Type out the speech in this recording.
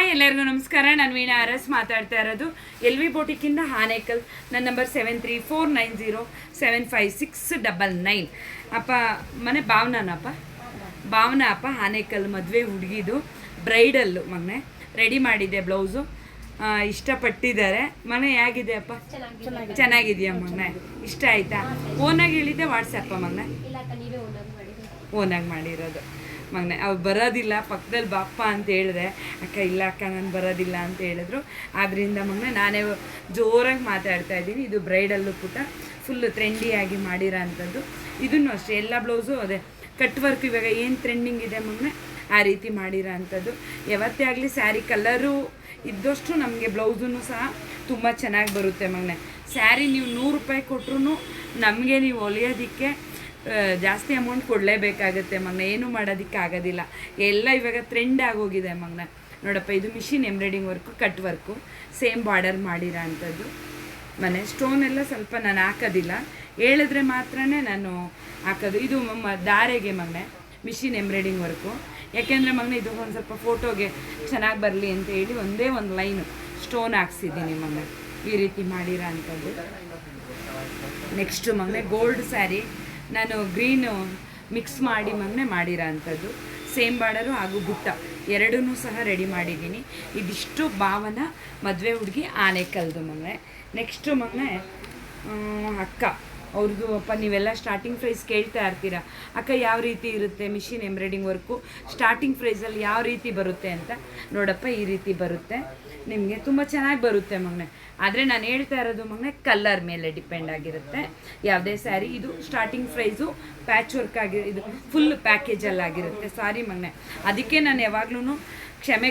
Hi ಎಲ್ಲರಿಗೂ ನಮಸ್ಕಾರ. ನಾನು ವೀಣಾ ಅರಸ್ ಮಾತಾಡ್ತಾ ಇರೋದು ಎಲ್ ವಿ ಬೋಟಿಕ್ಕಿಂದ ಆನೇಕಲ್. ನನ್ನ ನಂಬರ್ 7349075699. ಅಪ್ಪ ಮನೆ ಭಾವನಾನಪ್ಪ ಆನೇಕಲ್ ಮದುವೆ ಹುಡುಗಿದು ಬ್ರೈಡಲ್ಲು ಮನೆ ರೆಡಿ ಮಾಡಿದ್ದೆ. ಬ್ಲೌಸು ಇಷ್ಟಪಟ್ಟಿದ್ದಾರೆ. ಮನೆ ಹೇಗಿದೆ ಅಪ್ಪ? ಚೆನ್ನಾಗಿದೆಯಾ ಮನೆ? ಇಷ್ಟ ಆಯಿತಾ? ಓನಾಗಿ ಹೇಳಿದ್ದೆ ವಾಟ್ಸಪ್ಪ ಮನೆ ಓನಾಗಿ ಮಾಡಿರೋದು ಮಗನೆ. ಅವ್ರು ಬರೋದಿಲ್ಲ, ಪಕ್ಕದಲ್ಲಿ ಬಾಪ್ಪ ಅಂತ ಹೇಳಿದೆ. ಅಕ್ಕ ಇಲ್ಲ ಅಕ್ಕ ನಾನು ಬರೋದಿಲ್ಲ ಅಂತ ಹೇಳಿದ್ರು. ಆದ್ದರಿಂದ ಮಗನೆ ನಾನೇ ಜೋರಾಗಿ ಮಾತಾಡ್ತಾ ಇದ್ದೀನಿ. ಇದು ಬ್ರೈಡಲ್ಲು ಪುಟ ಫುಲ್ಲು ಟ್ರೆಂಡಿಯಾಗಿ ಮಾಡಿರೋ ಅಂಥದ್ದು. ಇದನ್ನು ಅಷ್ಟೇ ಎಲ್ಲ ಬ್ಲೌಸು ಅದೇ ಕಟ್ ವರ್ಕ್ ಇವಾಗ ಏನು ಟ್ರೆಂಡಿಂಗ್ ಇದೆ ಮಗನೆ ಆ ರೀತಿ ಮಾಡಿರೋ ಅಂಥದ್ದು. ಯಾವತ್ತೇ ಆಗಲಿ ಸ್ಯಾರಿ ಕಲರು ಇದ್ದಷ್ಟು ನಮಗೆ ಬ್ಲೌಸೂ ಸಹ ತುಂಬ ಚೆನ್ನಾಗಿ ಬರುತ್ತೆ ಮಗನೆ. ಸ್ಯಾರಿ ನೀವು 100 ರೂಪಾಯಿ ಕೊಟ್ಟರು ನಮಗೆ ನೀವು ಹೊಲಿಯೋದಕ್ಕೆ ಜಾಸ್ತಿ ಅಮೌಂಟ್ ಕೊಡಲೇಬೇಕಾಗತ್ತೆ ಮಗನ. ಏನೂ ಮಾಡೋದಕ್ಕೆ ಆಗೋದಿಲ್ಲ. ಎಲ್ಲ ಇವಾಗ ಟ್ರೆಂಡ್ ಆಗೋಗಿದೆ ಮಗನ. ನೋಡಪ್ಪ, ಇದು machine embroidering work, cut work, same border ಮಾಡಿರೋ ಅಂಥದ್ದು ಮನೆ. ಸ್ಟೋನ್ ಎಲ್ಲ ಸ್ವಲ್ಪ ನಾನು ಹಾಕೋದಿಲ್ಲ, ಹೇಳಿದ್ರೆ ಮಾತ್ರ ನಾನು ಹಾಕೋದು. ಇದು ದಾರೆಗೆ ಮಗನೆ ಮಿಷಿನ್ ಎಂಬ್ರಾಯ್ಡಿಂಗ್ ವರ್ಕು. ಯಾಕೆಂದರೆ ಮಗನೆ ಇದು ಒಂದು ಸ್ವಲ್ಪ ಫೋಟೋಗೆ ಚೆನ್ನಾಗಿ ಬರಲಿ ಅಂತ ಹೇಳಿ ಒಂದೇ ಒಂದು ಲೈನು ಸ್ಟೋನ್ ಹಾಕ್ಸಿದ್ದೀನಿ ಮಗನೆ. ಈ ರೀತಿ ಮಾಡಿರೋ ಅಂಥದ್ದು. ನೆಕ್ಸ್ಟು ಮಗನೆ ಗೋಲ್ಡ್ ಸ್ಯಾರಿ ನಾನು ಗ್ರೀನು ಮಿಕ್ಸ್ ಮಾಡಿ ಮಗನೆ ಮಾಡಿರೋ ಅಂಥದ್ದು. ಸೇಮ್ ಬಾರ್ಡರು ಹಾಗೂ ಬುಟ್ಟ ಎರಡೂ ಸಹ ರೆಡಿ ಮಾಡಿದ್ದೀನಿ. ಇದಿಷ್ಟು ಭಾವನ ಮದುವೆ ಹುಡುಗಿ ಆನೇಕಲ್ದು ಮಗನೆ. ನೆಕ್ಸ್ಟು ಮಗನೆ ಅಕ್ಕ ಅವ್ರದ್ದು. ಅಪ್ಪ ನೀವೆಲ್ಲ ಸ್ಟಾರ್ಟಿಂಗ್ ಪ್ರೈಸ್ ಕೇಳ್ತಾ ಇರ್ತೀರ, ಅಕ್ಕ ಯಾವ ರೀತಿ ಇರುತ್ತೆ ಮಿಷಿನ್ ಎಂಬ್ರಾಯ್ಡಿಂಗ್ ವರ್ಕು, ಸ್ಟಾರ್ಟಿಂಗ್ ಪ್ರೈಸಲ್ಲಿ ಯಾವ ರೀತಿ ಬರುತ್ತೆ ಅಂತ. ನೋಡಪ್ಪ, ಈ ರೀತಿ ಬರುತ್ತೆ ನಿಮಗೆ, ತುಂಬ ಚೆನ್ನಾಗಿ ಬರುತ್ತೆ ಮಗನೆ. ಆದರೆ ನಾನು ಹೇಳ್ತಾ ಇರೋದು ಮಗನೆ ಕಲರ್ ಮೇಲೆ ಡಿಪೆಂಡ್ ಆಗಿರುತ್ತೆ ಯಾವುದೇ ಸ್ಯಾರಿ. ಇದು ಸ್ಟಾರ್ಟಿಂಗ್ ಪ್ರೈಸು ಪ್ಯಾಚ್ ವರ್ಕ್ ಇದು ಫುಲ್ ಪ್ಯಾಕೇಜಲ್ಲಿ ಆಗಿರುತ್ತೆ. ಸಾರಿ ಮಗನೆ, ಅದಕ್ಕೆ ನಾನು ಯಾವಾಗ್ಲೂ ಕ್ಷಮೆ